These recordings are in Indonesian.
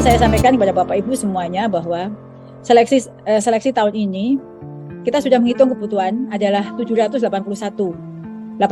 saya sampaikan kepada Bapak Ibu semuanya bahwa seleksi tahun ini kita sudah menghitung kebutuhan adalah 781.844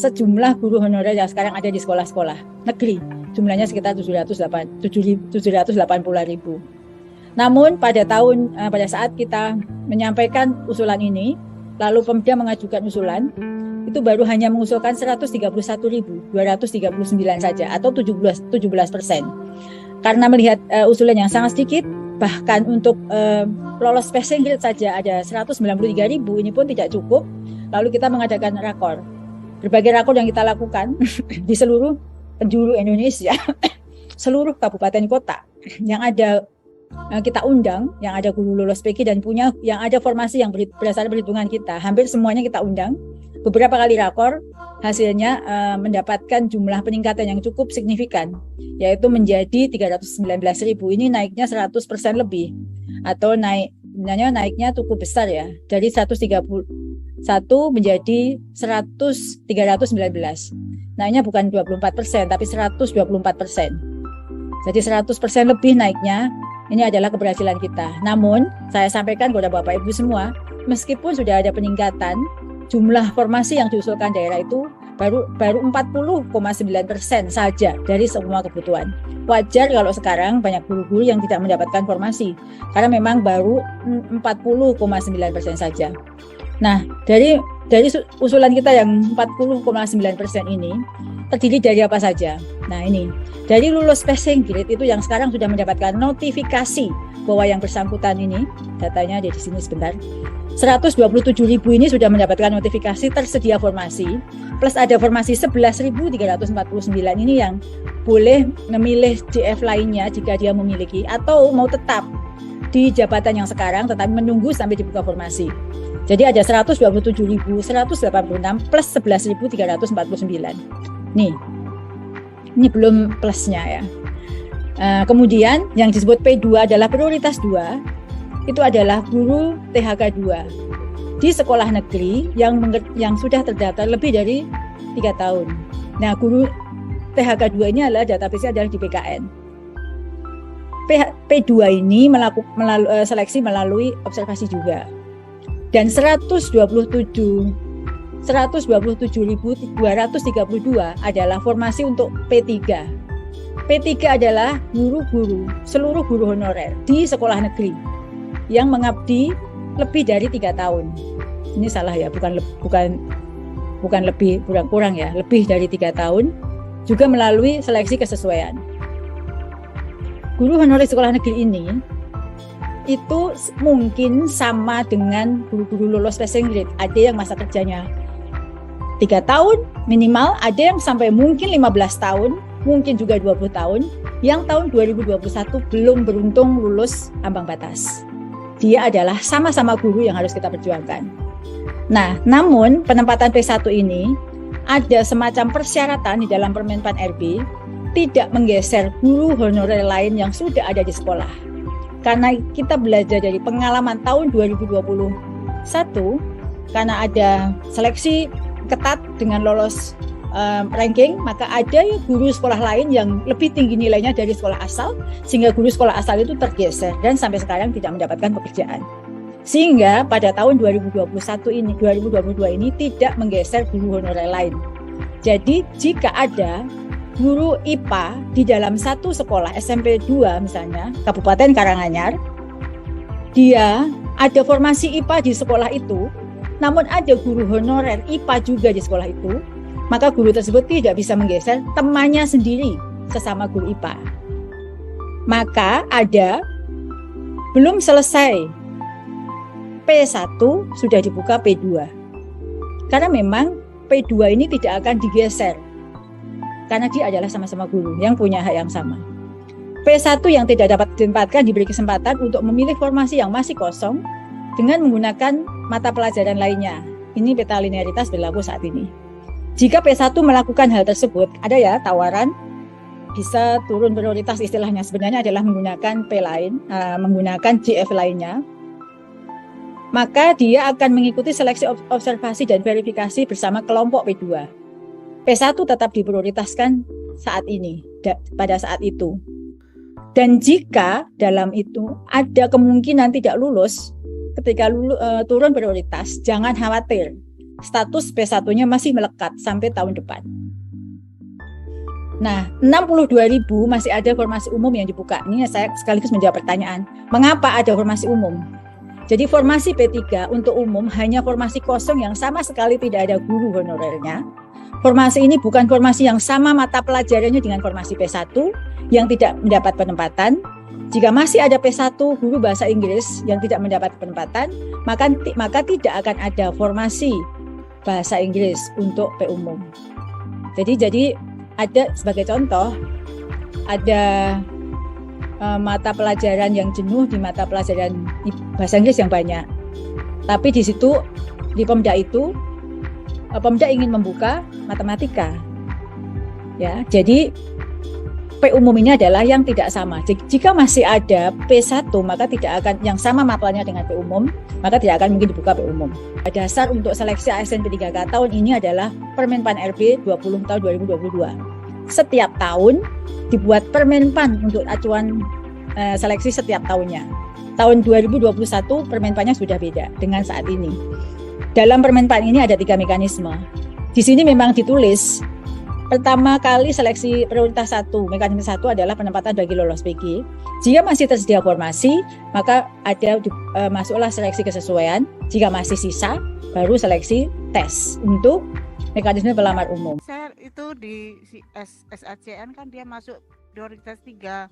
sejumlah guru honorer yang sekarang ada di sekolah-sekolah negeri. Jumlahnya sekitar 780.000. Namun pada saat kita menyampaikan usulan ini, lalu Pemda mengajukan usulan, itu baru hanya mengusulkan 131.239 saja atau 17%. Karena melihat usulan yang sangat sedikit, bahkan untuk lolos passing grade saja ada 193.000, ini pun tidak cukup. Lalu kita mengadakan rakor. Berbagai rakor yang kita lakukan di seluruh penjuru Indonesia, seluruh kabupaten kota yang ada kita undang, yang ada guru lulus PK dan punya yang ada formasi yang berdasarkan perhitungan kita, hampir semuanya kita undang. Beberapa kali rakor, hasilnya mendapatkan jumlah peningkatan yang cukup signifikan, yaitu menjadi 319.000. Ini naiknya 100% lebih, atau naiknya cukup besar ya, dari 131 menjadi 319. Naiknya bukan 24%, tapi 124%. Jadi 100% lebih naiknya. Ini adalah keberhasilan kita. Namun, saya sampaikan kepada Bapak Ibu semua, meskipun sudah ada peningkatan, jumlah formasi yang diusulkan daerah itu baru 40,9% saja dari semua kebutuhan. Wajar kalau sekarang banyak guru-guru yang tidak mendapatkan formasi, karena memang baru 40,9% saja. Nah, dari usulan kita yang 40,9% ini terdiri dari apa saja? Nah, ini dari lulus passing grade itu yang sekarang sudah mendapatkan notifikasi bahwa yang bersangkutan ini, datanya ada di sini sebentar, 127.000 ini sudah mendapatkan notifikasi tersedia formasi, plus ada formasi 11.349 ini yang boleh memilih JF lainnya jika dia memiliki, atau mau tetap di jabatan yang sekarang tetapi menunggu sampai dibuka formasi. Jadi ada 127.186 plus 11.349. Ini belum plusnya ya. Kemudian yang disebut P2 adalah prioritas 2. Itu adalah guru THK 2 di sekolah negeri yang sudah terdaftar lebih dari 3 tahun. Nah, guru THK 2 ini adalah database adalah di PKN. P2 ini seleksi melalui observasi juga. Dan 127.232 adalah formasi untuk P3. P3 adalah guru-guru, seluruh guru honorer di sekolah negeri yang mengabdi lebih dari 3 tahun. Ini salah ya, bukan lebih, kurang ya, lebih dari 3 tahun, juga melalui seleksi kesesuaian. Guru honorer sekolah negeri ini itu mungkin sama dengan guru-guru lulus passing grade. Ada yang masa kerjanya 3 tahun minimal, ada yang sampai mungkin 15 tahun, mungkin juga 20 tahun, yang tahun 2021 belum beruntung lulus ambang batas. Dia adalah sama-sama guru yang harus kita perjuangkan. Nah, namun penempatan P1 ini ada semacam persyaratan di dalam Permenpan RB tidak menggeser guru honorer lain yang sudah ada di sekolah. Karena kita belajar dari pengalaman tahun 2021, karena ada seleksi ketat dengan lolos ranking, maka ada guru sekolah lain yang lebih tinggi nilainya dari sekolah asal, sehingga guru sekolah asal itu tergeser dan sampai sekarang tidak mendapatkan pekerjaan. Sehingga pada tahun 2022 ini tidak menggeser guru honorer lain. Jadi jika ada guru IPA di dalam satu sekolah SMP 2 misalnya, Kabupaten Karanganyar, dia ada formasi IPA di sekolah itu, namun ada guru honorer IPA juga di sekolah itu, maka guru tersebut tidak bisa menggeser temannya sendiri sesama guru IPA. Maka ada belum selesai P1 sudah dibuka P2. Karena memang P2 ini tidak akan digeser, karena dia adalah sama-sama guru yang punya hak yang sama. P1 yang tidak dapat ditempatkan diberi kesempatan untuk memilih formasi yang masih kosong dengan menggunakan mata pelajaran lainnya. Ini peta linearitas berlaku saat ini. Jika P1 melakukan hal tersebut, ada ya tawaran bisa turun prioritas, istilahnya sebenarnya adalah menggunakan P lain, menggunakan JF lainnya. Maka dia akan mengikuti seleksi observasi dan verifikasi bersama kelompok P2. P1 tetap diprioritaskan saat ini, pada saat itu. Dan jika dalam itu ada kemungkinan tidak lulus, ketika turun prioritas, jangan khawatir. Status P1-nya masih melekat sampai tahun depan. Nah, 62.000 masih ada formasi umum yang dibuka. Ini saya sekaligus menjawab pertanyaan, mengapa ada formasi umum? Jadi formasi P3 untuk umum hanya formasi kosong yang sama sekali tidak ada guru honorernya. Formasi ini bukan formasi yang sama mata pelajarannya dengan formasi P1 yang tidak mendapat penempatan. Jika masih ada P1 guru bahasa Inggris yang tidak mendapat penempatan, maka tidak akan ada formasi bahasa Inggris untuk P umum. Jadi ada sebagai contoh, ada mata pelajaran yang jenuh di mata pelajaran bahasa Inggris yang banyak. Tapi di situ, di Pemda itu, Pemda ingin membuka matematika. Ya, jadi P umum ini adalah yang tidak sama. Jika masih ada P1, maka tidak akan yang sama matanya dengan P umum, maka tidak akan mungkin dibuka P umum. Dasar untuk seleksi ASN P3K tahun ini adalah Permenpan RB 20 tahun 2022. Setiap tahun dibuat Permenpan untuk acuan seleksi setiap tahunnya. Tahun 2021 Permenpannya sudah beda dengan saat ini. Dalam Permenpan ini ada 3 mekanisme. Di sini memang ditulis pertama kali seleksi prioritas 1, mekanisme 1 adalah penempatan bagi lolos PG. Jika masih tersedia formasi, maka ada masuklah seleksi kesesuaian. Jika masih sisa, baru seleksi tes untuk mekanisme pelamar umum. Saya itu di SACN kan dia masuk prioritas 3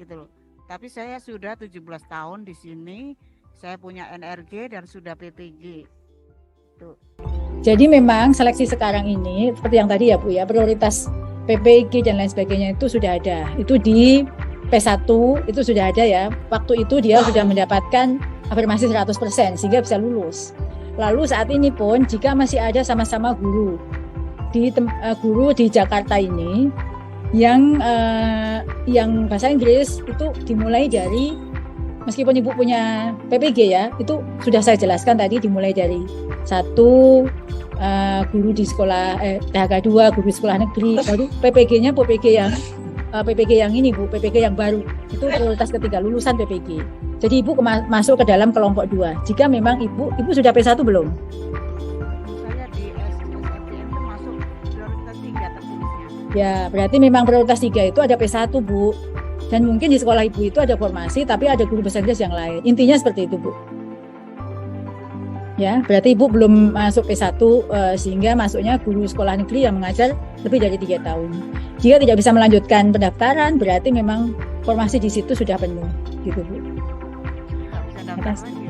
gitu loh. Tapi saya sudah 17 tahun di sini, saya punya NRG dan sudah PPG. Tuh. Jadi memang seleksi sekarang ini seperti yang tadi ya Bu ya, prioritas PPG dan lain sebagainya itu sudah ada. Itu di P1 itu sudah ada ya. Waktu itu dia sudah mendapatkan afirmasi 100% sehingga bisa lulus. Lalu saat ini pun jika masih ada sama-sama guru di Jakarta ini yang bahasa Inggris itu dimulai dari, meskipun Ibu punya PPG ya, itu sudah saya jelaskan tadi, dimulai dari 1 guru di sekolah THK 2, guru di sekolah negeri, baru PPG-nya PPG yang ini Bu, PPG yang baru itu prioritas ketiga lulusan PPG. Jadi Ibu masuk ke dalam kelompok 2. Jika memang Ibu sudah P1 belum? Saya di SSTN itu masuk prioritas 3 tertulisnya. Ya, berarti memang prioritas 3 itu ada P1 Bu. Dan mungkin di sekolah Ibu itu ada formasi, tapi ada guru bahasa Inggris yang lain. Intinya seperti itu Bu. Ya, berarti Ibu belum masuk P1 sehingga masuknya guru sekolah negeri yang mengajar lebih dari 3 tahun. Jika tidak bisa melanjutkan pendaftaran, berarti memang formasi di situ sudah penuh, gitu Bu. Nggak bisa daftar lagi.